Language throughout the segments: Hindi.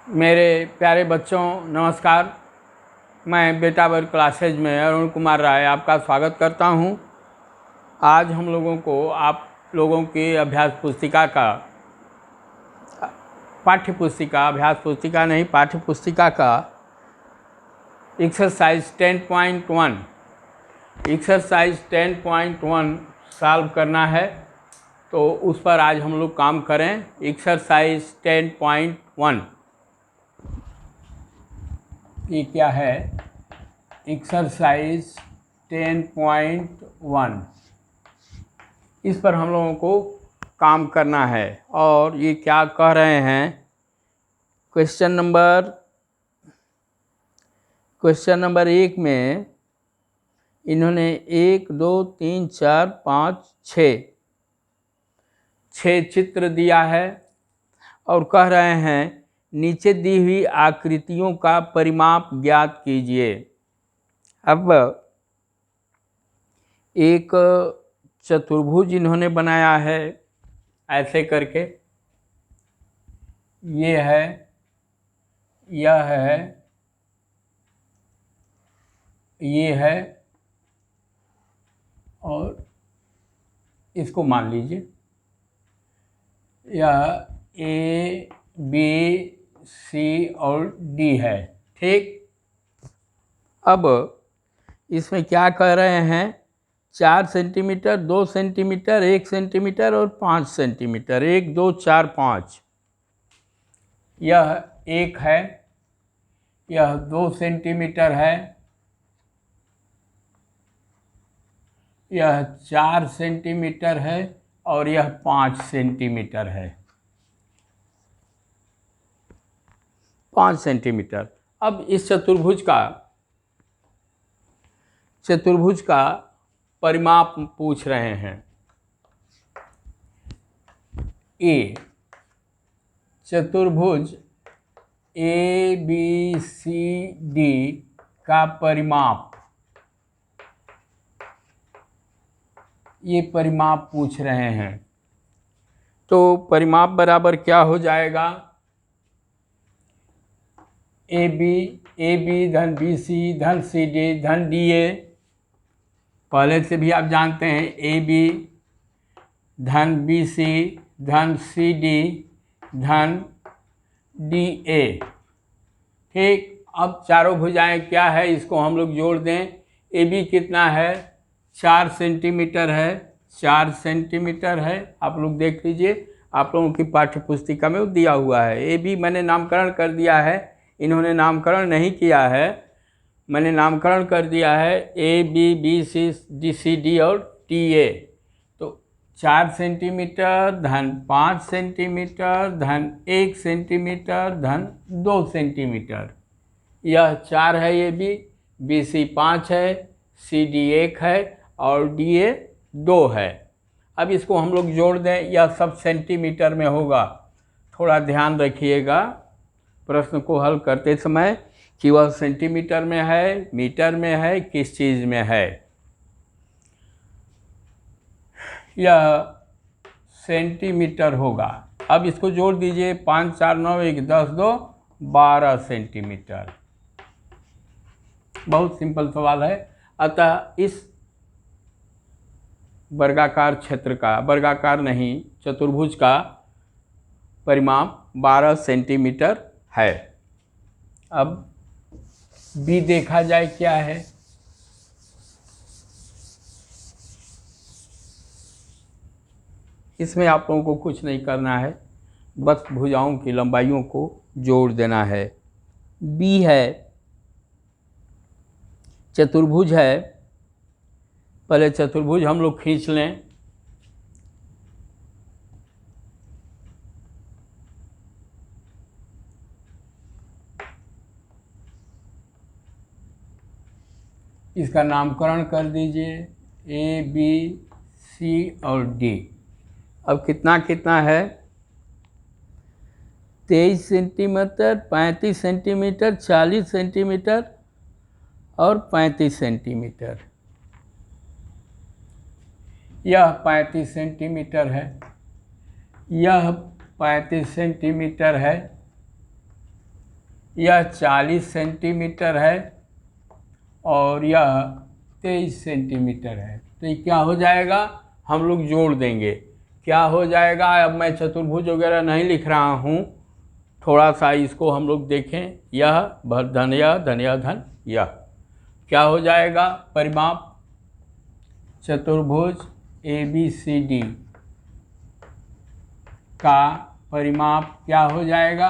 मेरे प्यारे बच्चों नमस्कार। मैं बेटा वर्ग क्लासेज में अरुण कुमार राय आपका स्वागत करता हूं। आज हम लोगों को आप लोगों की अभ्यास पुस्तिका का पाठ्य पुस्तिका का एक्सरसाइज 10.1 सॉल्व करना है, तो उस पर आज हम लोग काम करें। एक्सरसाइज 10.1 ये क्या है? एक्सरसाइज 10.1 इस पर हम लोगों को काम करना है। और ये क्या कह रहे हैं? क्वेश्चन नंबर 1 में इन्होंने 1 2 3 4 5 6 चित्र दिया है और कह रहे हैं नीचे दी हुई आकृतियों का परिमाप ज्ञात कीजिए। अब एक चतुर्भुज इन्होंने बनाया है ऐसे करके, ये है, यह है, ये है और इसको मान लीजिए यह ए बी सी और डी है। ठीक। अब इसमें क्या कह रहे हैं? 4 सेंटीमीटर, 2 सेंटीमीटर, 1 सेंटीमीटर और 5 सेंटीमीटर। 1 2 4 5। यह 1 है, यह 2 सेंटीमीटर है, यह 4 सेंटीमीटर है और यह 5 सेंटीमीटर है। 5 सेंटीमीटर। अब इस चतुर्भुज का परिमाप पूछ रहे हैं। ए चतुर्भुज ए बी सी डी का परिमाप, ये परिमाप पूछ रहे हैं। तो परिमाप बराबर क्या हो जाएगा? ए बी धन बी सी धन सी डी धन डी ए। पहले से भी आप जानते हैं ए बी धन बी सी धन सी डी धन डी ए। ठीक। अब चारों भुजाएं क्या है, इसको हम लोग जोड़ दें। ए बी कितना है? 4 सेंटीमीटर है। 4 सेंटीमीटर है। आप लोग देख लीजिए, आप लोगों की पाठ्य पुस्तिका में वो दिया हुआ है। ए बी मैंने नामकरण कर दिया है, इन्होंने नामकरण नहीं किया है, मैंने नामकरण कर दिया है। A B B C D C D और टी ए। तो 4 सेंटीमीटर धन 5 सेंटीमीटर धन 1 सेंटीमीटर धन 2 सेंटीमीटर। यह 4 है ए बी सी 5 है, सी डी 1 है और डी ए 2 है। अब इसको हम लोग जोड़ दें, यह सब सेंटीमीटर में होगा। थोड़ा ध्यान रखिएगा प्रश्न को हल करते समय कि वह सेंटीमीटर में है, मीटर में है, किस चीज़ में है। यह सेंटीमीटर होगा। अब इसको जोड़ दीजिए। 5 4 9 1 10 2 12 सेंटीमीटर। बहुत सिंपल सवाल है। अतः इस वर्गाकार क्षेत्र का, वर्गाकार नहीं चतुर्भुज का परिमाप 12 सेंटीमीटर है। अब बी देखा जाए क्या है। इसमें आप लोगों को कुछ नहीं करना है, बस भुजाओं की लंबाइयों को जोड़ देना है। बी है, चतुर्भुज है। पहले चतुर्भुज हम लोग खींच लें। इसका नामकरण कर दीजिए ए बी सी और डी। अब कितना कितना है? 23 सेंटीमीटर, 35 सेंटीमीटर, 40 सेंटीमीटर और 35 सेंटीमीटर। यह 35 सेंटीमीटर है, यह 35 सेंटीमीटर है, यह 40 सेंटीमीटर है और यह 23 सेंटीमीटर है। तो ये क्या हो जाएगा, हम लोग जोड़ देंगे। क्या हो जाएगा, अब मैं चतुर्भुज वगैरह नहीं लिख रहा हूँ, थोड़ा सा इसको हम लोग देखें। यह धन यह धन यह धन यह क्या हो जाएगा, परिमाप चतुर्भुज ABCD का परिमाप क्या हो जाएगा,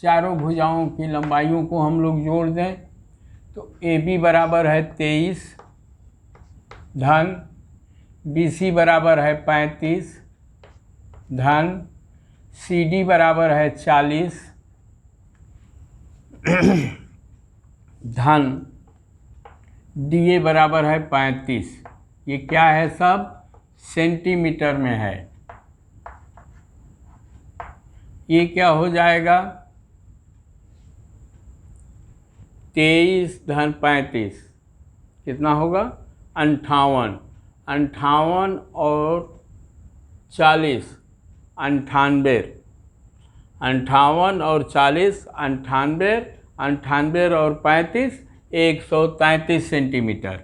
चारों भुजाओं की लंबाइयों को हम लोग जोड़ दें तो AB बराबर है 23 धन BC बराबर है 35 धन CD बराबर है 40 धन DA बराबर है 35। ये क्या है, सब सेंटीमीटर में है। ये क्या हो जाएगा, 23 धन 35 कितना होगा, 58। 58 और 40 98। 58 और 40 98, 98 और 35 133 सेंटीमीटर।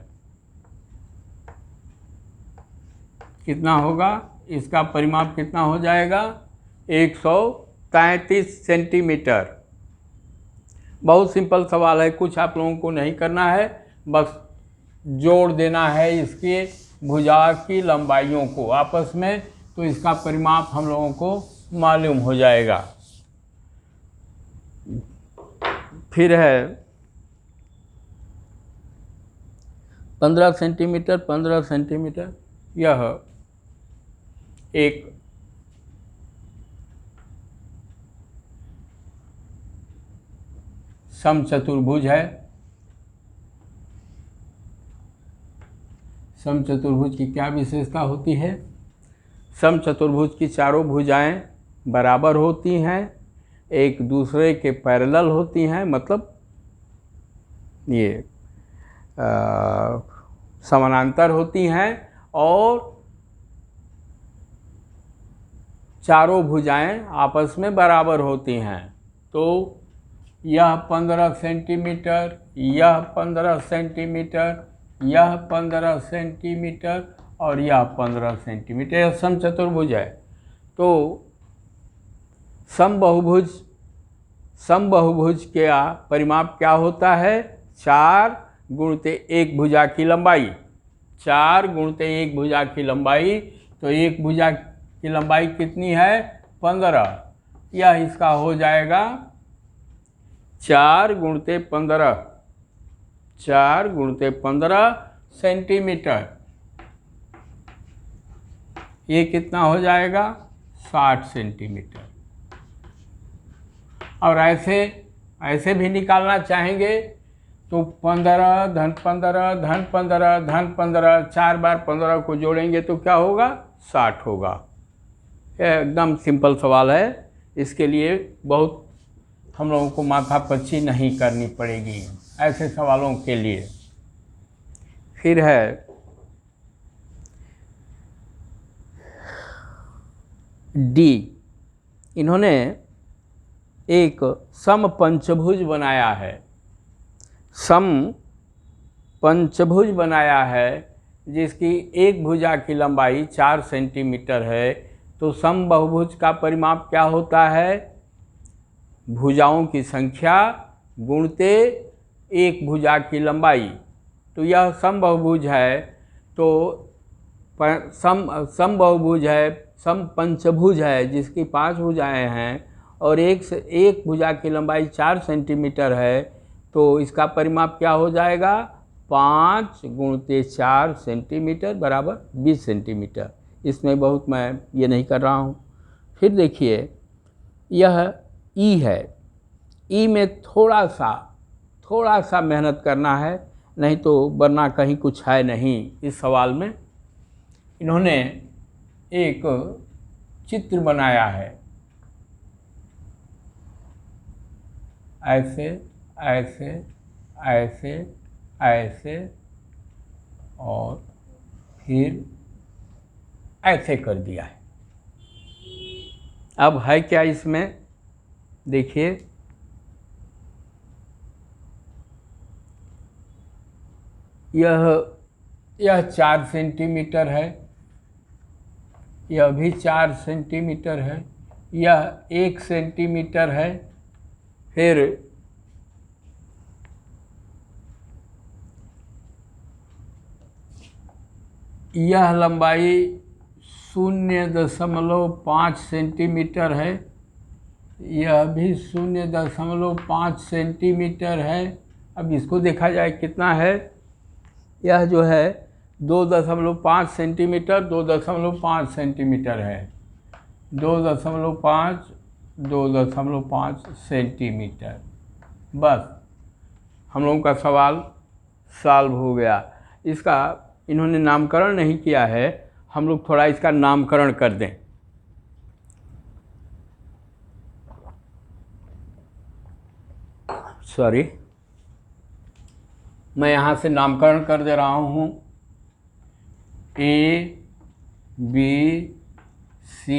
कितना होगा, इसका परिमाप कितना हो जाएगा, 133 सेंटीमीटर। बहुत सिंपल सवाल है, कुछ आप लोगों को नहीं करना है, बस जोड़ देना है इसके भुजा की लंबाइयों को आपस में, तो इसका परिमाप हम लोगों को मालूम हो जाएगा। फिर है 15 सेंटीमीटर। 15 सेंटीमीटर यह एक समचतुर्भुज है। समचतुर्भुज की क्या विशेषता होती है, समचतुर्भुज की चारों भुजाएं बराबर होती हैं, एक दूसरे के पैरेलल होती हैं, मतलब ये समानांतर होती हैं, और चारों भुजाएं आपस में बराबर होती हैं। तो यह 15 सेंटीमीटर, यह 15 सेंटीमीटर, यह 15 सेंटीमीटर और यह 15 सेंटीमीटर, यह समचतुर्भुज है। तो समबाहुभुज के परिमाप क्या होता है, 4 गुणित 1 भुजा की लंबाई। 4 गुणित 1 भुजा की लंबाई, तो एक भुजा की लंबाई कितनी है, 15। यह इसका हो जाएगा 4 गुणित 15, 4 गुणित 15 सेंटीमीटर। ये कितना हो जाएगा, 60 सेंटीमीटर। और ऐसे भी निकालना चाहेंगे तो 15 धन 15 धन 15 धन 15, 4 बार 15 को जोड़ेंगे तो क्या होगा, 60 होगा। यह एकदम सिंपल सवाल है, इसके लिए बहुत हम लोगों को माथापच्ची नहीं करनी पड़ेगी ऐसे सवालों के लिए। फिर है डी, इन्होंने एक समपंचभुज बनाया है। समपंचभुज बनाया है जिसकी एक भुजा की लंबाई 4 सेंटीमीटर है। तो समबाहुभुज का परिमाप क्या होता है, भुजाओं की संख्या गुणते एक भुजा की लंबाई। तो यह समबाहुभुज है। तो समबाहुभुज है, समपंचभुज है जिसकी 5 भुजाएं हैं और एक भुजा की लंबाई 4 सेंटीमीटर है। तो इसका परिमाप क्या हो जाएगा, 5 गुणित 4 सेंटीमीटर बराबर 20 सेंटीमीटर। इसमें बहुत मैं ये नहीं कर रहा हूँ। फिर देखिए यह ई है। ई में थोड़ा सा मेहनत करना है, नहीं तो वरना कहीं कुछ है नहीं। इस सवाल में इन्होंने एक चित्र बनाया है, ऐसे ऐसे ऐसे ऐसे और फिर ऐसे कर दिया है। अब है क्या इसमें, देखिए यह 4 सेंटीमीटर है, यह भी 4 सेंटीमीटर है, यह 1 सेंटीमीटर है, फिर यह लंबाई 0.5 सेंटीमीटर है, यह भी 0.5 सेंटीमीटर है। अब इसको देखा जाए कितना है, यह जो है 2.5 सेंटीमीटर 2.5 सेंटीमीटर है, 2.5 सेंटीमीटर। बस हम लोगों का सवाल सॉल्व हो गया। इसका इन्होंने नामकरण नहीं किया है, हम लोग थोड़ा इसका नामकरण कर दें। सॉरी, मैं यहाँ से नामकरण कर दे रहा हूँ। A, B, C,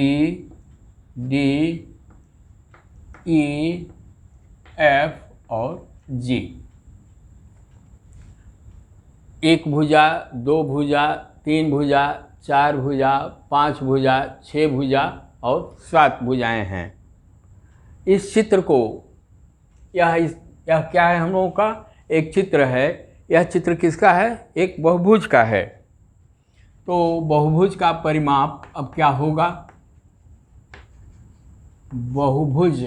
D, E, F और G। 1 भुजा, 2 भुजा, 3 भुजा, 4 भुजा, 5 भुजा, 6 भुजा और 7 भुजाएं हैं। इस चित्र को यह क्या है हम लोगों का, एक चित्र है। यह चित्र किसका है, एक बहुभुज का है। तो बहुभुज का परिमाप अब क्या होगा, बहुभुज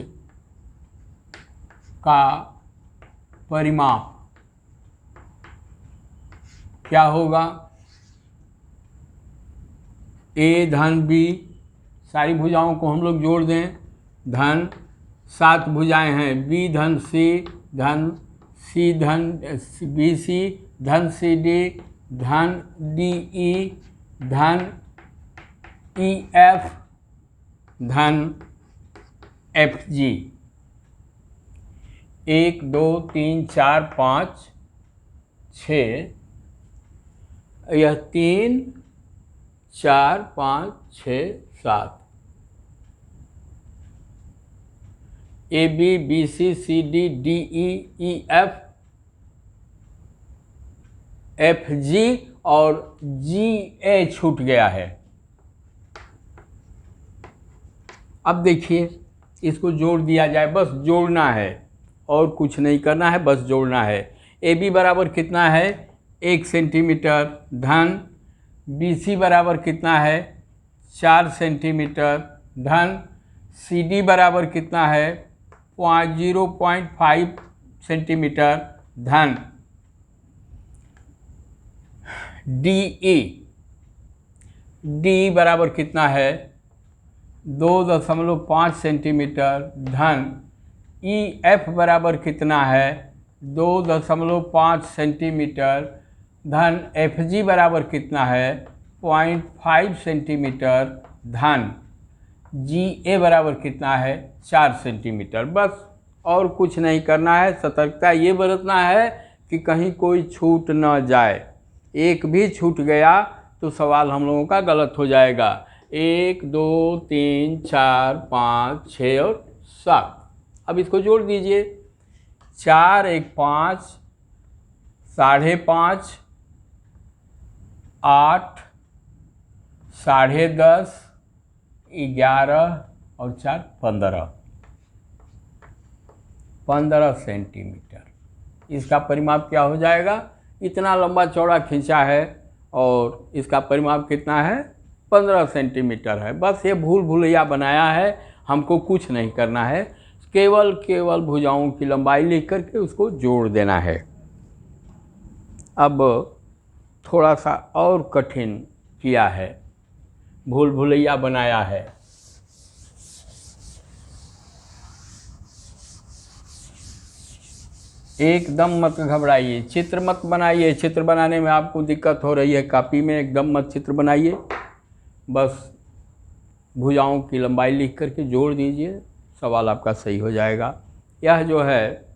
का परिमाप क्या होगा, A धन B, सारी भुजाओं को हम लोग जोड़ दें, धन 7 भुजाएं हैं, B धन C धन C धन BC धन CD धन DE धन EF धन FG। 1 2 3 4 5 6, यह 3 4 5 6 7, AB BC CD DE EF FG और GA छूट गया है। अब देखिए इसको जोड़ दिया जाए, बस जोड़ना है और कुछ नहीं करना है, बस जोड़ना है। AB बराबर कितना है, 1 सेंटीमीटर धन BC बराबर कितना है, 4 सेंटीमीटर धन CD बराबर कितना है, 0.5 सेंटीमीटर धन D बराबर कितना है, 2.5 सेंटीमीटर धन EF बराबर कितना है, 2.5 सेंटीमीटर धन FG बराबर कितना है, 0.5 सेंटीमीटर धन GA बराबर कितना है, 4 सेंटीमीटर। बस और कुछ नहीं करना है। सतर्कता ये बरतना है कि कहीं कोई छूट न जाए, एक भी छूट गया तो सवाल हम लोगों का गलत हो जाएगा। 1 2 3 4 5 6 और 7। अब इसको जोड़ दीजिए, 4 1 5, 5.5, 8, 10.5, 11 और 4 15 सेंटीमीटर। इसका परिमाप क्या हो जाएगा, इतना लंबा चौड़ा खींचा है और इसका परिमाप कितना है, 15 सेंटीमीटर है। बस ये भूल भुलैया बनाया है, हमको कुछ नहीं करना है, केवल भुजाओं की लंबाई लिख करके उसको जोड़ देना है। अब थोड़ा सा और कठिन किया है, भूल भुलैया बनाया है। एकदम मत घबराइए, चित्र मत बनाइए। चित्र बनाने में आपको दिक्कत हो रही है कॉपी में, एकदम मत चित्र बनाइए, बस भुजाओं की लंबाई लिख करके जोड़ दीजिए, सवाल आपका सही हो जाएगा। यह जो है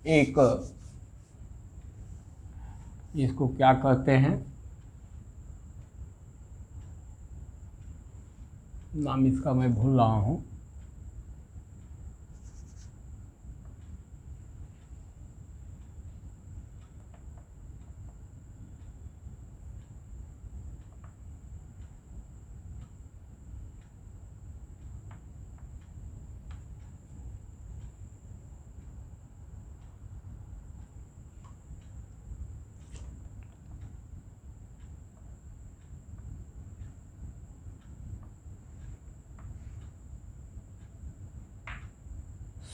एक, इसको क्या कहते हैं, नाम इसका मैं भूल रहा हूँ।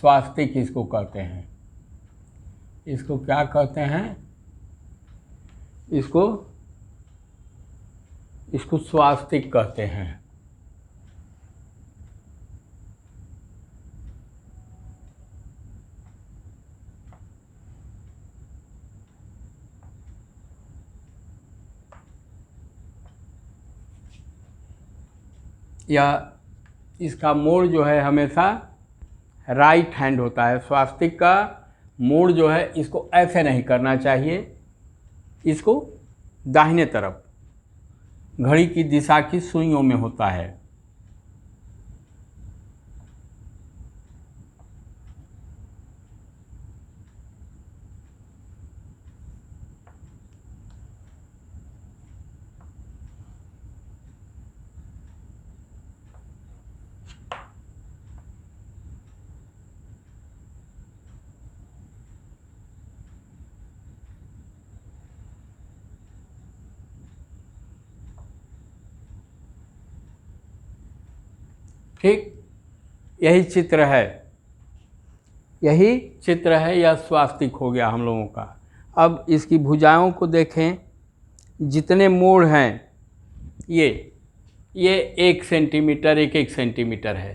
स्वास्तिक इसको कहते हैं। इसको क्या कहते हैं? इसको स्वास्तिक कहते हैं। या इसका मोड़ जो है हमेशा राइट हैंड होता है। स्वास्तिक का मोड़ जो है इसको ऐसे नहीं करना चाहिए, इसको दाहिने तरफ घड़ी की दिशा की सुइयों में होता है। ठीक, यही चित्र है, यही चित्र है, यह स्वास्तिक हो गया हम लोगों का। अब इसकी भुजाओं को देखें, जितने मोड़ हैं ये 1 सेंटीमीटर 1 सेंटीमीटर है।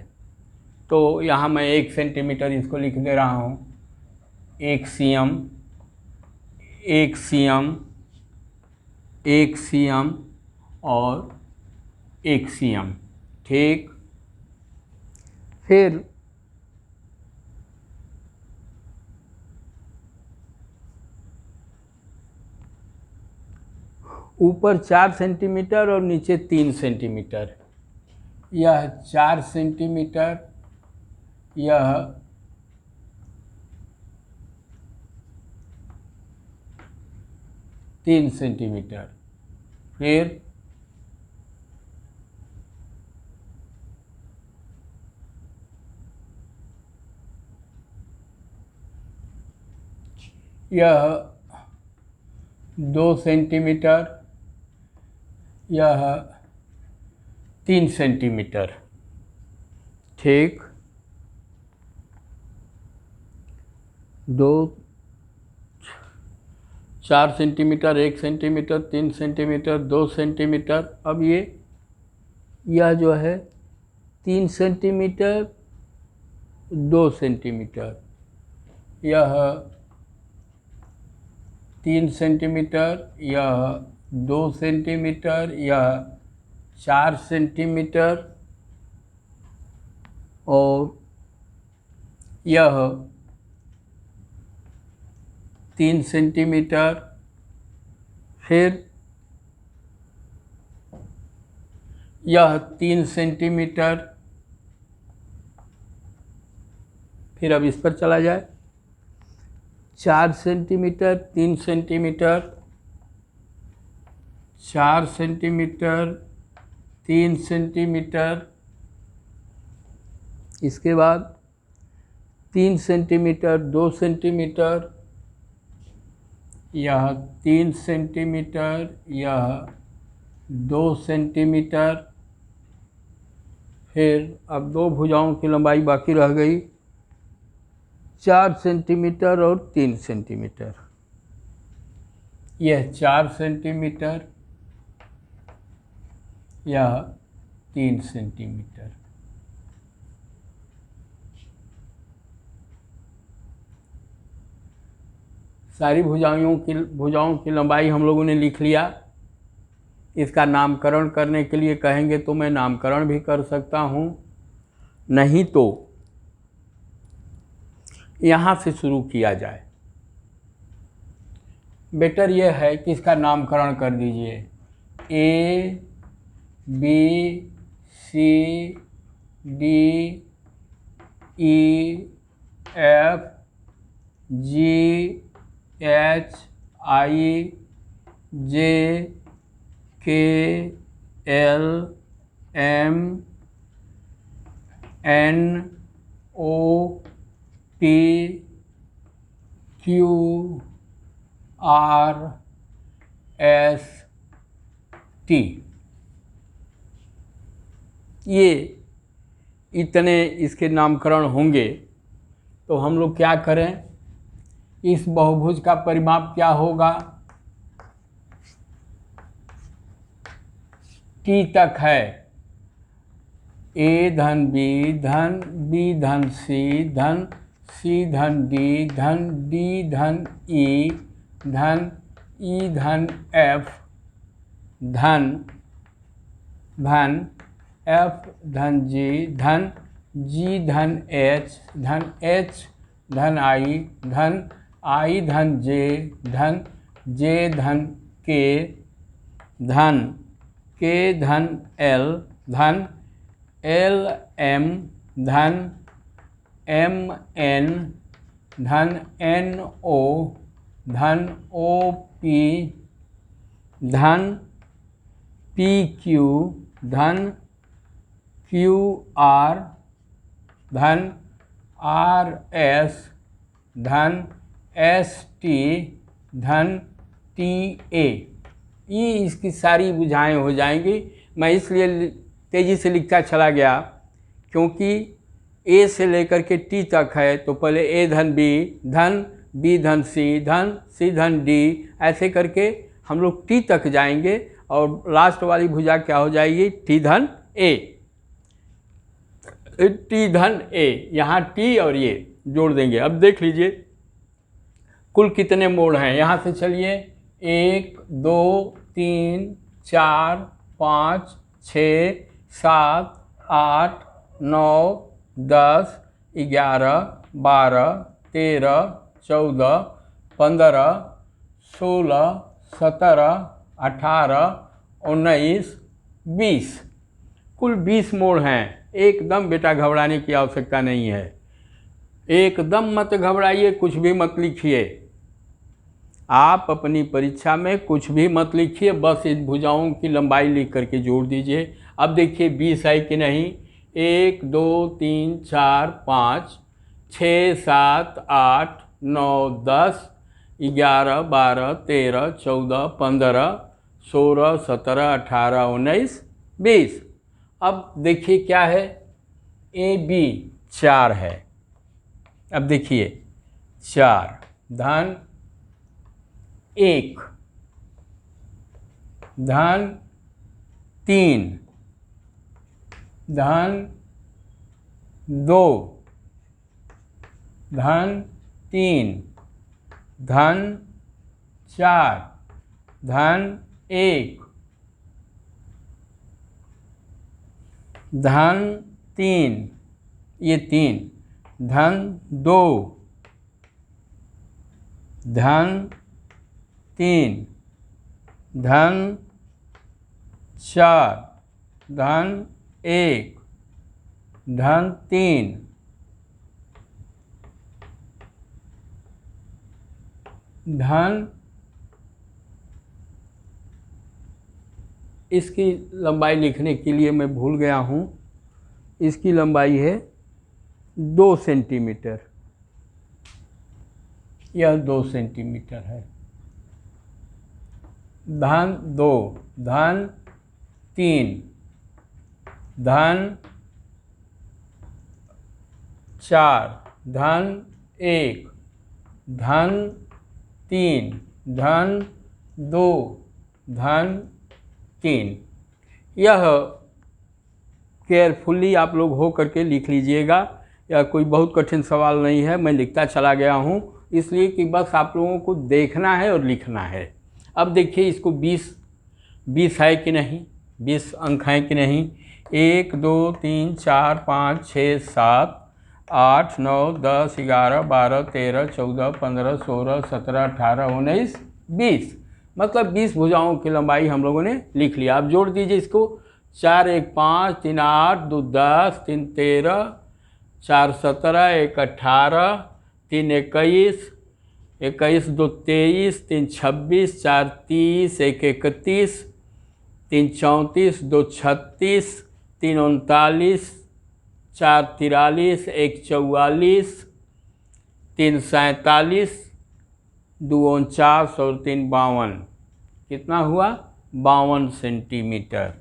तो यहाँ मैं 1 सेंटीमीटर इसको लिख दे रहा हूँ। 1 cm 1 cm 1 cm और 1 cm। ठीक, फिर ऊपर 4 सेंटीमीटर और नीचे 3 सेंटीमीटर। यह 4 सेंटीमीटर, यह 3 सेंटीमीटर। फिर यह 2 सेंटीमीटर, यह 3 सेंटीमीटर। ठीक, 2 4 सेंटीमीटर 1 सेंटीमीटर 3 सेंटीमीटर 2 सेंटीमीटर। अब यह जो है 3 सेंटीमीटर 2 सेंटीमीटर, यह 3 सेंटीमीटर, यह 2 सेंटीमीटर, यह 4 सेंटीमीटर और यह 3 सेंटीमीटर। फिर यह 3 सेंटीमीटर। फिर अब इस पर चला जाए, 4 सेंटीमीटर 3 सेंटीमीटर 4 सेंटीमीटर 3 सेंटीमीटर। इसके बाद 3 सेंटीमीटर 2 सेंटीमीटर, यह 3 सेंटीमीटर, यह 2 सेंटीमीटर। फिर अब 2 भुजाओं की लंबाई बाकी रह गई, 4 सेंटीमीटर और 3 सेंटीमीटर। यह 4 सेंटीमीटर, यह 3 सेंटीमीटर। सारी भुजाओं की लंबाई हम लोगों ने लिख लिया। इसका नामकरण करने के लिए कहेंगे तो मैं नामकरण भी कर सकता हूँ, नहीं तो यहाँ से शुरू किया जाए। बेटर यह है कि इसका नामकरण कर दीजिए। A B C D E F G H I J K L M N O P Q R S T. ये इतने इसके नामकरण होंगे। तो हम लोग क्या करें, इस बहुभुज का परिमाप क्या होगा, टी तक है, ए धन बी धन बी धन सी धन सी धन डी धन डी धन ई धन ई धन एफ धन एफ धन जी धन जी धन एच धन आई धन जे धन के धन एल एम धन एम एन धन एन ओ पी धन पी क्यू धन क्यू आर धन आर एस धन एस टी धन टी ए। ये इसकी सारी भुजाएं हो जाएंगी। मैं इसलिए तेज़ी से लिखता चला गया क्योंकि ए से लेकर के टी तक है, तो पहले ए धन बी धन सी धन डी, ऐसे करके हम लोग टी तक जाएंगे और लास्ट वाली भुजा क्या हो जाएगी, टी धन ए। यहाँ टी और ये जोड़ देंगे। अब देख लीजिए कुल कितने मोड़ हैं। यहाँ से चलिए 1 2 3 4 5 6 7 8 9 10 11 12 13 14 15 16 17 18 19 20, कुल 20 मोड़ हैं। एकदम बेटा घबराने की आवश्यकता नहीं है, एकदम मत घबराइए, कुछ भी मत लिखिए। आप अपनी परीक्षा में कुछ भी मत लिखिए, बस इन भुजाओं की लंबाई लिख करके जोड़ दीजिए। अब देखिए 20 है कि नहीं। 1 2 3 4 5 6 7 8 9 10 11 12 13 14 15 16 17 18 19 20। अब देखिए क्या है, ए बी 4 है। अब देखिए 4 धन 1 धन 3 धन 2 धन 3 धन 4 धन 1 धन 3, ये 3 धन 2 धन 3 धन 4 धन 1 धन 3 धन, इसकी लंबाई लिखने के लिए मैं भूल गया हूँ। इसकी लंबाई है 2 सेंटीमीटर, यह 2 सेंटीमीटर है। धन 2 धन 3 धन 4 धन 1 धन 3 धन 2 धन 3। यह केयरफुली आप लोग हो करके लिख लीजिएगा। यह कोई बहुत कठिन सवाल नहीं है, मैं लिखता चला गया हूँ इसलिए कि बस आप लोगों को देखना है और लिखना है। अब देखिए इसको 20 है कि नहीं, 20 अंक हैं कि नहीं। 1 2 3 4 5 6 7 8 9 10 11 12 13 14 15 16 17 18 19 20, मतलब 20 भुजाओं की लंबाई हम लोगों ने लिख लिया। अब जोड़ दीजिए इसको 4 1 5, 3 8, 2 10, 3 13, 4 17, 1 18, 3 21, 21 2 23, 3 26, 4 30, 1 31, 3 34, 2 36, 3 39, 4 43, 1 44, 3 47, 2 49 और 3 52। कितना हुआ? 52 सेंटीमीटर।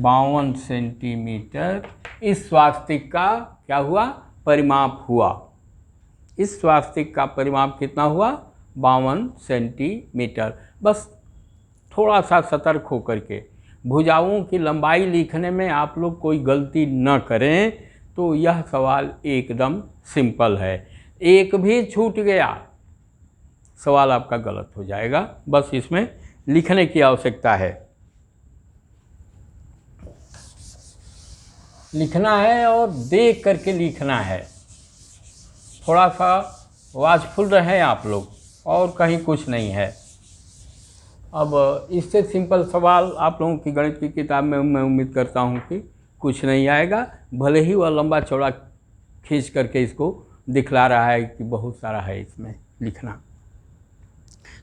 52 सेंटीमीटर इस स्वास्तिक का क्या हुआ? परिमाप हुआ। इस स्वास्तिक का परिमाप कितना हुआ? 52 सेंटीमीटर। बस थोड़ा सा सतर्क होकर के भुजाओं की लंबाई लिखने में आप लोग कोई गलती न करें, तो यह सवाल एकदम सिंपल है। एक भी छूट गया सवाल आपका गलत हो जाएगा। बस इसमें लिखने की आवश्यकता है, लिखना है और देख करके लिखना है। थोड़ा सा वाचफुल रहें आप लोग, और कहीं कुछ नहीं है। अब इससे सिंपल सवाल आप लोगों की गणित की किताब में मैं उम्मीद करता हूँ कि कुछ नहीं आएगा, भले ही वह लंबा चौड़ा खींच करके इसको दिखला रहा है कि बहुत सारा है इसमें लिखना।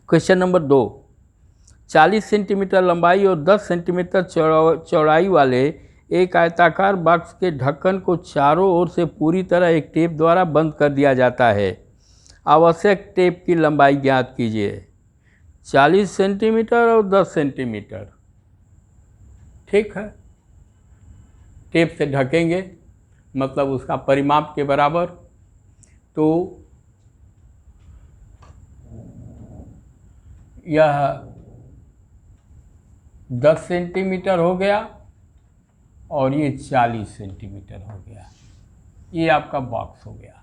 क्वेश्चन नंबर 2, 40 सेंटीमीटर लंबाई और 10 सेंटीमीटर चौड़ाई वाले एक आयताकार बॉक्स के ढक्कन को चारों ओर से पूरी तरह एक टेप द्वारा बंद कर दिया जाता है। आवश्यक टेप की लंबाई ज्ञात कीजिए। 40 सेंटीमीटर और 10 सेंटीमीटर, ठीक है। टेप से ढकेंगे मतलब उसका परिमाप के बराबर, तो यह 10 सेंटीमीटर हो गया और ये 40 सेंटीमीटर हो गया। ये आपका बॉक्स हो गया,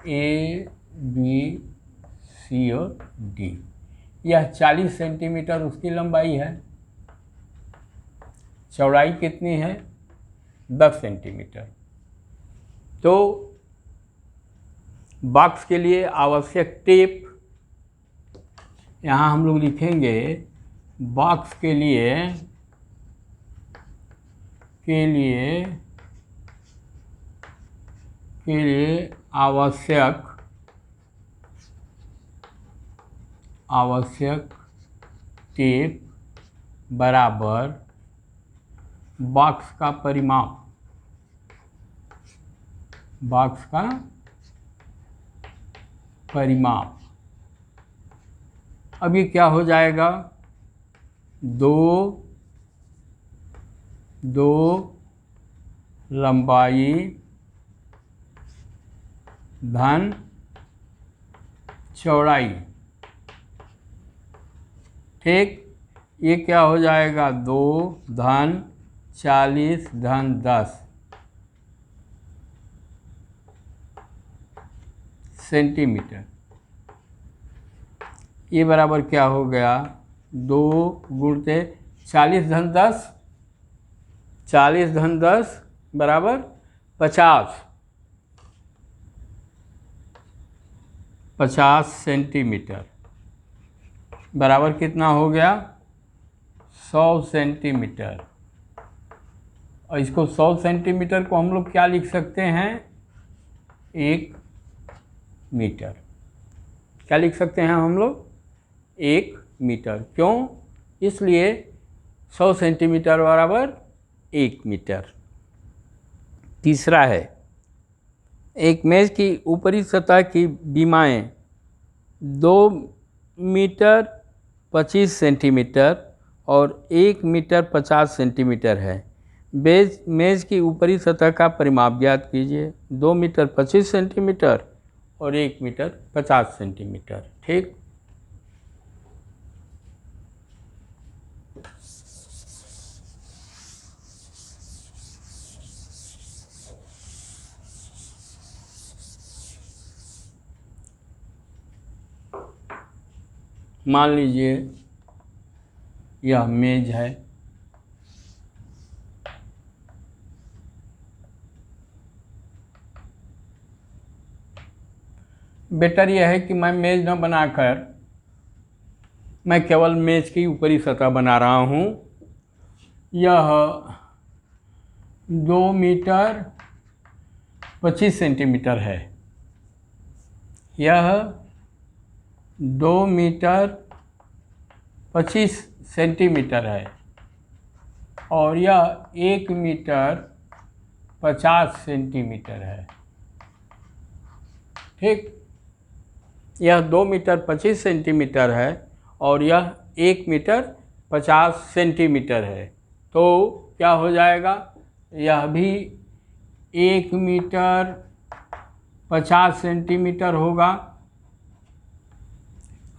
A B C और D। यह 40 सेंटीमीटर उसकी लंबाई है। चौड़ाई कितनी है? 10 सेंटीमीटर। तो बॉक्स के लिए आवश्यक टेप यहाँ हम लोग लिखेंगे। बॉक्स के लिए आवश्यक टेप बराबर बॉक्स का परिमाप। बॉक्स का परिमाप। अब ये क्या हो जाएगा? 2 लंबाई धन चौड़ाई, ठीक। ये क्या हो जाएगा? 2 धन 40 धन 10 सेंटीमीटर। ये बराबर क्या हो गया? 2 गुणते 40 धन 10, 40 धन 10 बराबर 50 सेंटीमीटर। बराबर कितना हो गया? 100 सेंटीमीटर। और इसको 100 सेंटीमीटर को हम लोग क्या लिख सकते हैं? 1 मीटर। क्या लिख सकते हैं हम लोग? 1 मीटर। क्यों? इसलिए 100 सेंटीमीटर बराबर 1 मीटर। तीसरा है, एक मेज की ऊपरी सतह की बीमाएँ 2 मीटर 25 सेंटीमीटर और 1 मीटर 50 सेंटीमीटर है। मेज की ऊपरी सतह का परिमाप ज्ञात कीजिए। 2 मीटर 25 सेंटीमीटर और 1 मीटर 50 सेंटीमीटर, ठीक। मान लीजिए यह मेज है, बेटर यह है कि मैं मेज न बनाकर मैं केवल मेज की ऊपरी सतह बना रहा हूँ। यह 2 मीटर 25 सेंटीमीटर है। यह 2 मीटर 25 सेंटीमीटर है और यह 1 मीटर 50 सेंटीमीटर है। ठीक, यह 2 मीटर 25 सेंटीमीटर है और यह 1 मीटर 50 सेंटीमीटर है। तो क्या हो जाएगा, यह भी 1 मीटर 50 सेंटीमीटर होगा।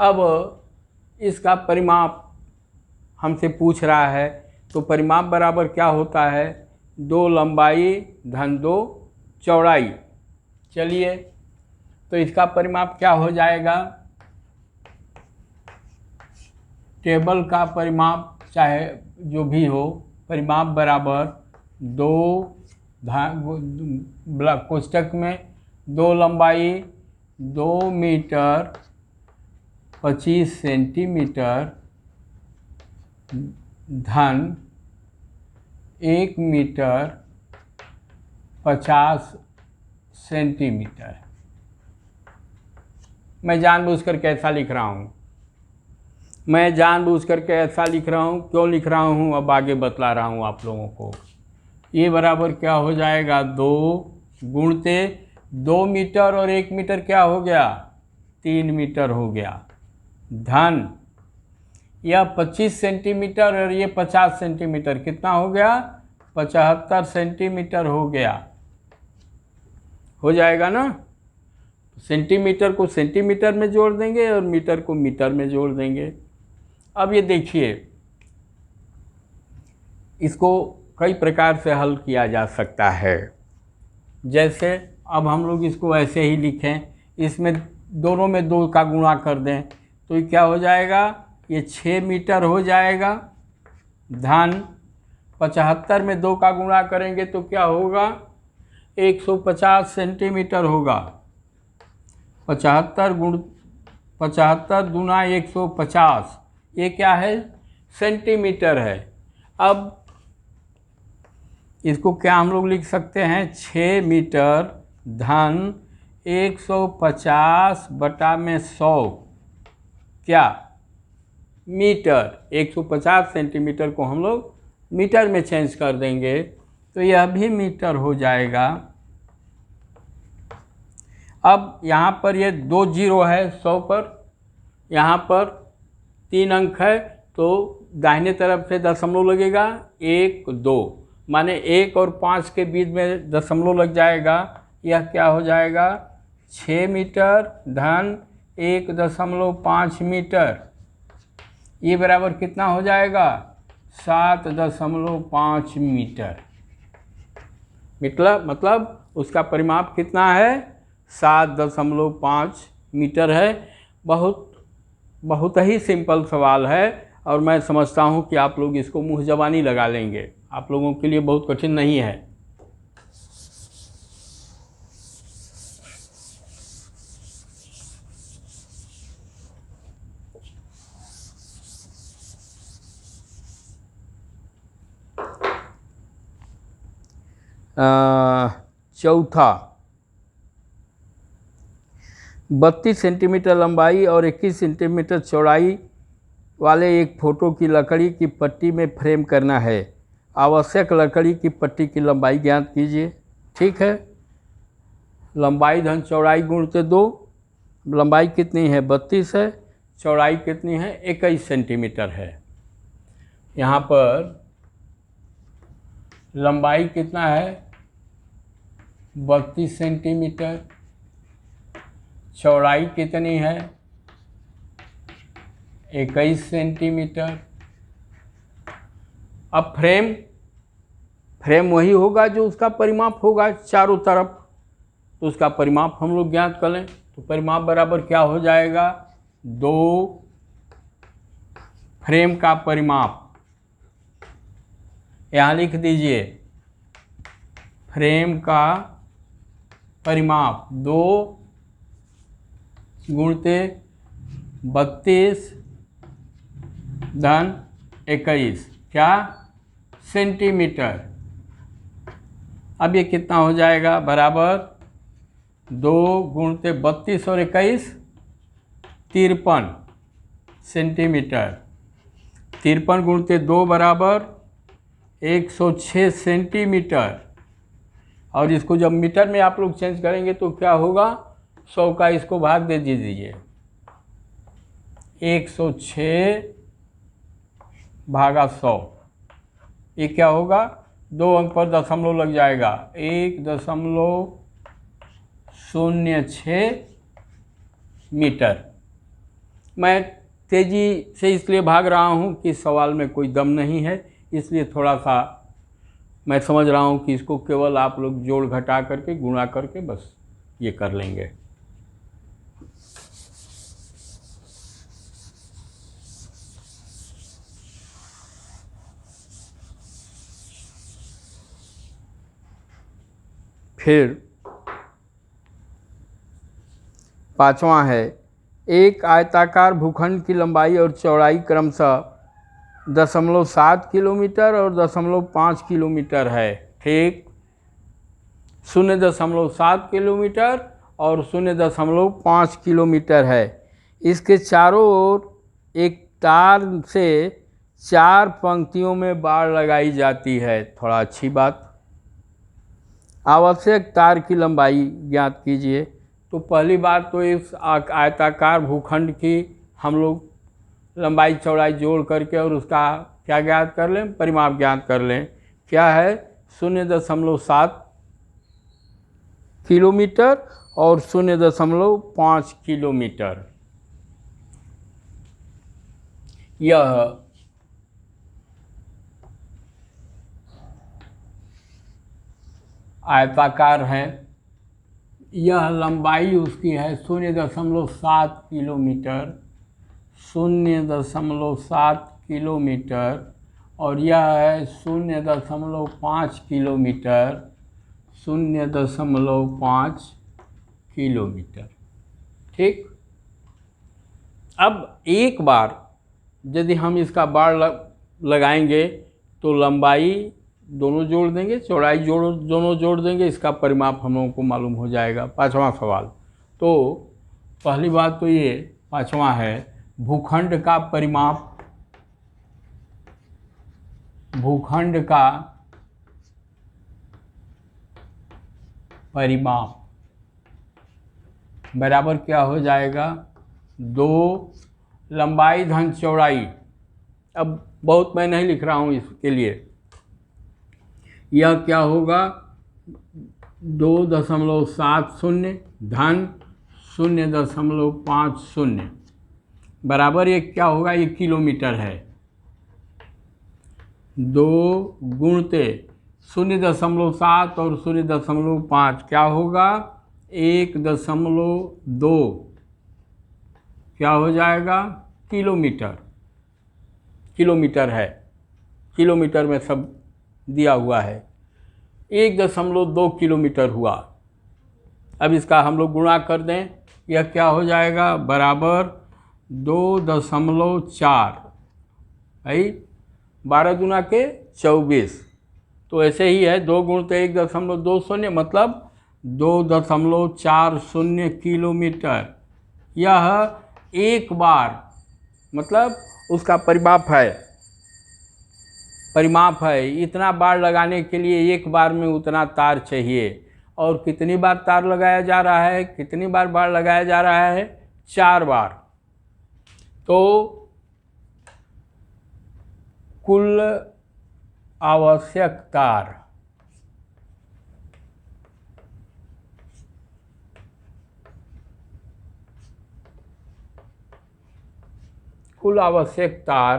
अब इसका परिमाप हमसे पूछ रहा है, तो परिमाप बराबर क्या होता है, 2 लंबाई धन 2 चौड़ाई। चलिए, तो इसका परिमाप क्या हो जाएगा, टेबल का परिमाप चाहे जो भी हो, परिमाप बराबर 2 कोष्टक में 2 लंबाई 2 मीटर 25 सेंटीमीटर धन 1 मीटर 50 सेंटीमीटर। मैं जानबूझकर कैसा लिख रहा हूँ, मैं जानबूझकर के ऐसा लिख रहा हूँ। क्यों लिख रहा हूँ अब आगे बतला रहा हूँ आप लोगों को। ये बराबर क्या हो जाएगा, 2 गुणते 2 मीटर और 1 मीटर क्या हो गया, 3 मीटर हो गया, धन यह 25 सेंटीमीटर और ये 50 सेंटीमीटर, कितना हो गया, 75 सेंटीमीटर हो गया। हो जाएगा ना। सेंटीमीटर को सेंटीमीटर में जोड़ देंगे और मीटर को मीटर में जोड़ देंगे। अब ये देखिए, इसको कई प्रकार से हल किया जा सकता है। जैसे अब हम लोग इसको ऐसे ही लिखें, इसमें दोनों में 2 का गुणा कर दें तो ये क्या हो जाएगा, ये 6 मीटर हो जाएगा, धन 75 में 2 का गुणा करेंगे तो क्या होगा, 150 सेंटीमीटर होगा। 75 गुना 150, ये क्या है, सेंटीमीटर है। अब इसको क्या हम लोग लिख सकते हैं, 6 मीटर धन 150 बटा में 100 क्या मीटर। 150 सेंटीमीटर को हम लोग मीटर में चेंज कर देंगे तो यह भी मीटर हो जाएगा। अब यहाँ पर ये 2 जीरो है 100 पर, यहाँ पर 3 अंक है तो दाहिने तरफ से दशमलव लगेगा, 1 2, माने 1 और 5 के बीच में दशमलव लग जाएगा। यह क्या हो जाएगा, 6 मीटर धन 1.5 मीटर, ये बराबर कितना हो जाएगा, 7.5 मीटर। मतलब उसका परिमाप कितना है, 7.5 मीटर है। बहुत ही सिंपल सवाल है और मैं समझता हूँ कि आप लोग इसको मुँह ज़बानी लगा लेंगे, आप लोगों के लिए बहुत कठिन नहीं है। चौथा, 32 सेंटीमीटर लंबाई और 21 सेंटीमीटर चौड़ाई वाले एक फ़ोटो की लकड़ी की पट्टी में फ्रेम करना है। आवश्यक लकड़ी की पट्टी की लंबाई ज्ञात कीजिए। ठीक है, लंबाई धन चौड़ाई गुणते 2, लंबाई कितनी है 32 है, चौड़ाई कितनी है 21 सेंटीमीटर है। यहाँ पर लंबाई कितना है 32 सेंटीमीटर, चौड़ाई कितनी है 21 सेंटीमीटर। अब फ्रेम वही होगा जो उसका परिमाप होगा चारों तरफ, तो उसका परिमाप हम लोग ज्ञात कर लें। तो परिमाप बराबर क्या हो जाएगा, 2 फ्रेम का परिमाप, यहाँ लिख दीजिए फ्रेम का परिमाप 2 गुणते 32 धन 21 क्या सेंटीमीटर। अब ये कितना हो जाएगा, बराबर 2 गुणते 32 और 21 53 सेंटीमीटर। 53 गुणते 2 बराबर 106 सेंटीमीटर। और इसको जब मीटर में आप लोग चेंज करेंगे तो क्या होगा, 100 का इसको भाग दे दीजिए, 106 भागा 100, ये क्या होगा, 2 अंक पर दशमलव लग जाएगा, 1.06 मीटर। मैं तेज़ी से इसलिए भाग रहा हूँ कि सवाल में कोई दम नहीं है, इसलिए थोड़ा सा मैं समझ रहा हूँ कि इसको केवल आप लोग जोड़ घटा करके गुणा करके बस ये कर लेंगे। फिर 5वां है, एक आयताकार भूखंड की लंबाई और चौड़ाई क्रमशः 0.7 किलोमीटर और 0.5 किलोमीटर है। ठीक, 0.7 किलोमीटर और 0.5 किलोमीटर है। इसके चारों ओर एक तार से 4 पंक्तियों में बाड़ लगाई जाती है। थोड़ा अच्छी बात। आवश्यक तार की लंबाई ज्ञात कीजिए। तो पहली बात तो इस आयताकार भूखंड की हम लोग लंबाई चौड़ाई जोड़ करके और उसका क्या ज्ञात कर लें, परिमाप ज्ञात कर लें। क्या है, 0.7 किलोमीटर और 0.5 किलोमीटर। यह आयताकार है, यह लंबाई उसकी है 0.7 किलोमीटर, 0.7 किलोमीटर, और यह है 0.5 किलोमीटर, 0.5 किलोमीटर। ठीक, अब एक बार यदि हम इसका बाड़ लगाएंगे तो लंबाई दोनों जोड़ देंगे, चौड़ाई दोनों जोड़ देंगे, इसका परिमाप हम लोगों को मालूम हो जाएगा। 5वां सवाल। तो पहली बात तो ये 5वां है, भूखंड का परिमाप, भूखंड का परिमाप बराबर क्या हो जाएगा, 2 लंबाई धन चौड़ाई। अब बहुत मैं नहीं लिख रहा हूँ इसके लिए, यह क्या होगा, 2.70 धन 0.50 बराबर ये क्या होगा, ये किलोमीटर है। 2 गुणते 0.7 और 0.5 क्या होगा, 1.2 क्या हो जाएगा, किलोमीटर। किलोमीटर है, किलोमीटर में सब दिया हुआ है, 1.2 किलोमीटर हुआ। अब इसका हम लोग गुणा कर दें, यह क्या हो जाएगा, बराबर 2.4 भाई, 12 गुना के 24। तो ऐसे ही है, 2 गुणते 1.20 मतलब 2.40 किलोमीटर। यह एक बार मतलब उसका परिमाप है। इतना बार लगाने के लिए एक बार में उतना तार चाहिए। और कितनी बार तार लगाया जा रहा है, कितनी बार बार लगाया जा रहा है, 4 बार। तो कुल आवश्यक तार, कुल आवश्यक तार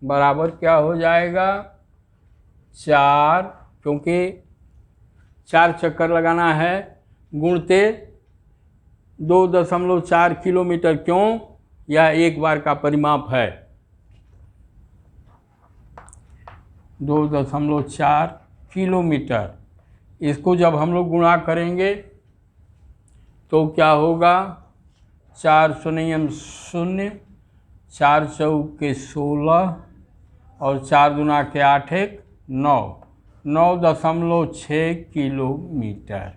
बराबर क्या हो जाएगा, 4, क्योंकि 4 चक्कर लगाना है, गुणते 2.4 किलोमीटर। क्यों, यह एक बार का परिमाप है। 2.4 किलोमीटर। इसको जब हम लोग गुणा करेंगे तो क्या होगा, 4 शून्य 0, 4 चौके 16 और 4 दूना के 8 एक 9, 9.6 किलोमीटर।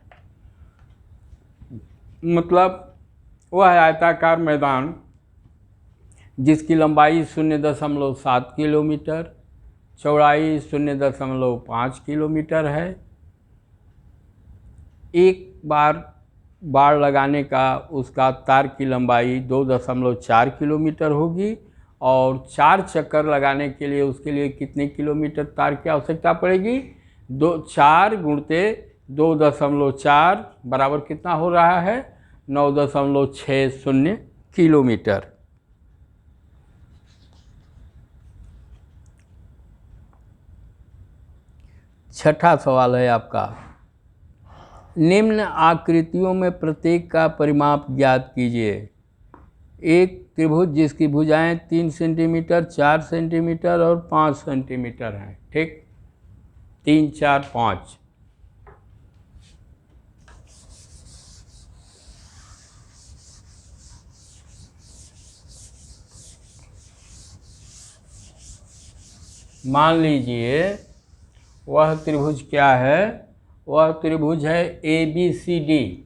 मतलब वह आयताकार मैदान जिसकी लंबाई 0.7 किलोमीटर, चौड़ाई 0.5 किलोमीटर है। एक बार बाड़ लगाने का उसका तार की लंबाई 2.4 किलोमीटर होगी और 4 चक्कर लगाने के लिए उसके लिए कितने किलोमीटर तार की आवश्यकता पड़ेगी? 4 गुणते 2.4 बराबर कितना हो रहा है? 9.60 किलोमीटर। छठा सवाल है आपका, निम्न आकृतियों में प्रत्येक का परिमाप ज्ञात कीजिए। एक त्रिभुज जिसकी भुजाएं 3 सेंटीमीटर, 4 सेंटीमीटर और 5 सेंटीमीटर हैं। ठीक, 3, 4, 5। मान लीजिए वह त्रिभुज क्या है? वह त्रिभुज है ABCD।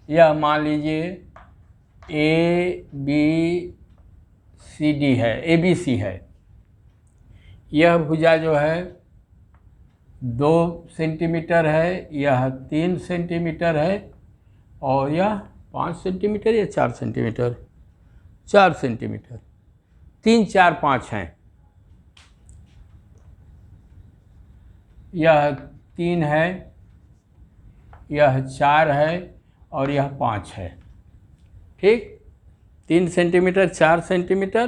यह मान लीजिए ABCD है, ABC है। यह भुजा जो है 2 सेंटीमीटर है, यह 3 सेंटीमीटर है और यह 5 सेंटीमीटर या 4 सेंटीमीटर? 4 सेंटीमीटर। 3, 4, 5 हैं। यह 3 है, यह 4 है और यह 5 है। ठीक, 3 सेंटीमीटर, 4 सेंटीमीटर,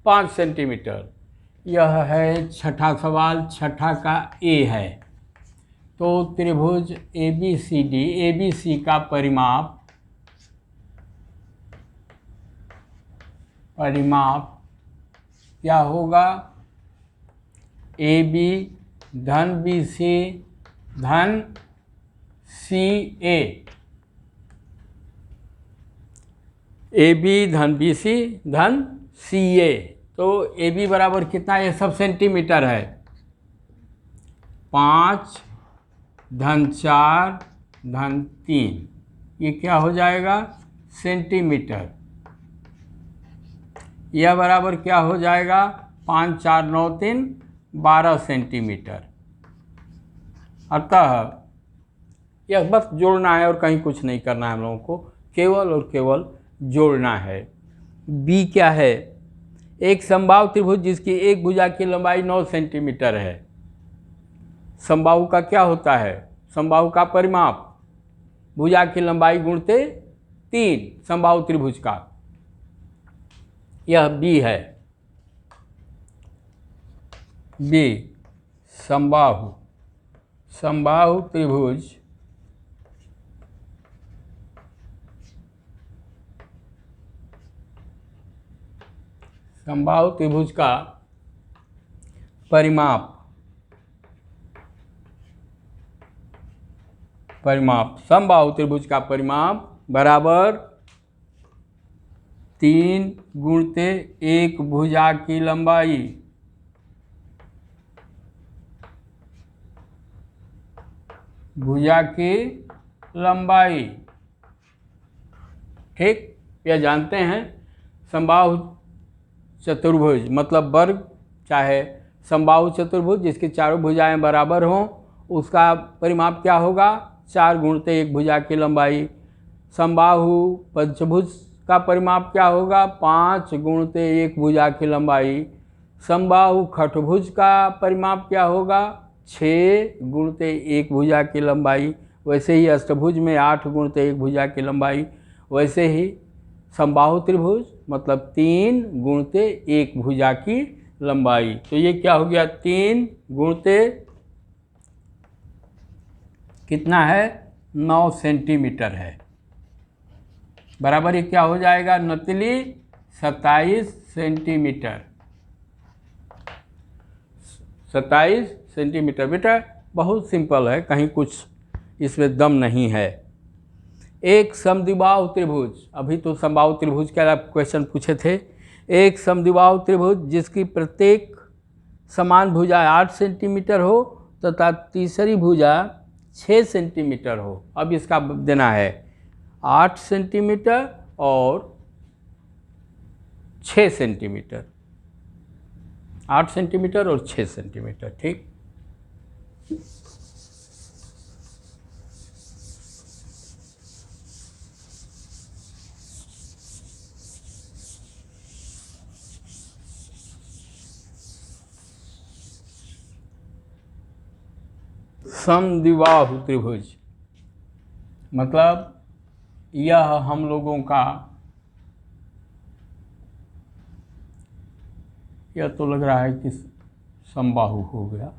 5 सेंटीमीटर। यह है छठा सवाल, छठा का A है। तो त्रिभुज ABCD, ABC का परिमाप क्या होगा? AB धन BC धन CA। AB धन BC धन CA। तो AB बराबर कितना? ये सब सेंटीमीटर है। 5 धन 4 धन 3, ये क्या हो जाएगा? सेंटीमीटर। यह बराबर क्या हो जाएगा? 5, 4, 9, 3, 12 सेंटीमीटर। अतः यह बस जोड़ना है और कहीं कुछ नहीं करना है हम लोगों को, केवल और केवल जोड़ना है। B क्या है? एक समबाहु त्रिभुज जिसकी एक भुजा की लंबाई 9 सेंटीमीटर है। समबाहु का क्या होता है? समबाहु का परिमाप भुजा की लंबाई गुणते 3 समबाहु त्रिभुज का। यह B है। B समबाहु त्रिभुज का परिमाप समबाहु त्रिभुज का परिमाप बराबर 3 गुणते एक भुजा की लंबाई। ठीक, यह जानते हैं समबाहु चतुर्भुज मतलब वर्ग, चाहे समबाहु चतुर्भुज जिसकी चारों भुजाएं बराबर हों, उसका परिमाप क्या होगा? 4 गुणते एक भुजा की लंबाई। समबाहु पंचभुज का परिमाप क्या होगा? 5 गुणते एक भुजा की लंबाई। समबाहु खठभुज का परिमाप क्या होगा? 6 गुणते एक भुजा की लंबाई। वैसे ही अष्टभुज में 8 गुणते एक भुजा की लंबाई। वैसे ही समबाहु त्रिभुज मतलब 3 गुणते एक भुजा की लंबाई। तो ये क्या हो गया? 3 गुणते कितना है? 9 सेंटीमीटर है। बराबर ये क्या हो जाएगा? नतली 27 सेंटीमीटर। 27 सेंटीमीटर। बेटा बहुत सिंपल है, कहीं कुछ इसमें दम नहीं है। एक समद्विबाहु त्रिभुज, अभी तो समबाहु त्रिभुज के आप क्वेश्चन पूछे थे। एक समद्विबाहु त्रिभुज जिसकी प्रत्येक समान भुजा 8 सेंटीमीटर हो तथा तीसरी भुजा 6 सेंटीमीटर हो। अब इसका देना है 8 सेंटीमीटर और 6 सेंटीमीटर, 8 सेंटीमीटर और 6 सेंटीमीटर। ठीक, समद्विबाहु त्रिभुज मतलब यह हम लोगों का, यह तो लग रहा है कि समबाहु हो गया,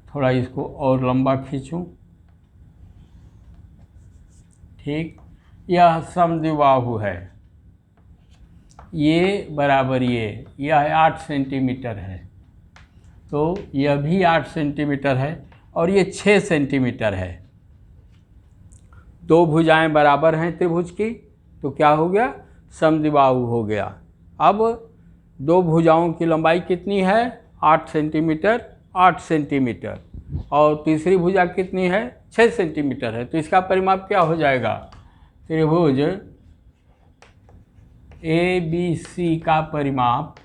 थोड़ा इसको और लंबा खींचूं। ठीक, यह समद्विबाहु है, ये बराबर यह 8 सेंटीमीटर है, तो यह भी 8 सेंटीमीटर है और ये 6 सेंटीमीटर है। दो भुजाएं बराबर हैं त्रिभुज की, तो क्या हो गया, समद्विबाहु हो गया। अब दो भुजाओं की लंबाई कितनी है, 8 सेंटीमीटर 8 सेंटीमीटर, और तीसरी भुजा कितनी है, 6 सेंटीमीटर है। तो इसका परिमाप क्या हो जाएगा, त्रिभुज ABC का परिमाप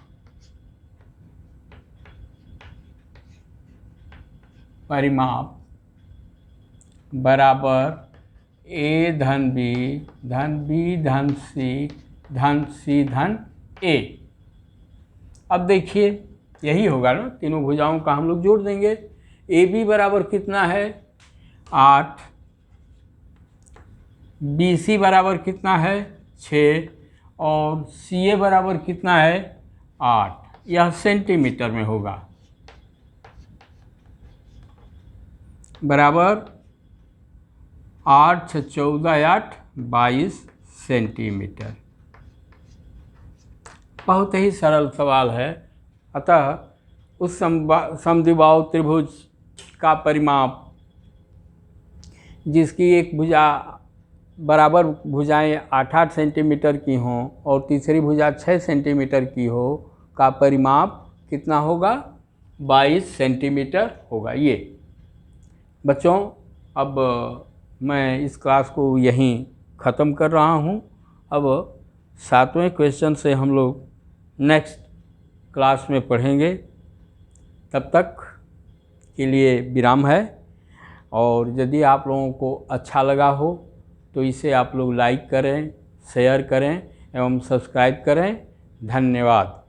बराबर A धन B धन B धन C धन A। अब देखिए यही होगा ना, तीनों भुजाओं का हम लोग जोड़ देंगे। AB बराबर कितना है, 8, BC बराबर कितना है, 6, और CA बराबर कितना है, 8। यह सेंटीमीटर में होगा, बराबर 8 × 14 8 22 सेंटीमीटर। बहुत ही सरल सवाल है। अतः उस समद्विबाहु त्रिभुज का परिमाप जिसकी एक भुजा बराबर भुजाएं 8-8 सेंटीमीटर की हों और तीसरी भुजा 6 सेंटीमीटर की हो, का परिमाप कितना होगा, 22 सेंटीमीटर होगा। ये बच्चों, अब मैं इस क्लास को यहीं ख़त्म कर रहा हूँ। अब 7वें क्वेश्चन से हम लोग नेक्स्ट क्लास में पढ़ेंगे। तब तक के लिए विराम है, और यदि आप लोगों को अच्छा लगा हो तो इसे आप लोग लाइक करें, शेयर करें एवं सब्सक्राइब करें। धन्यवाद।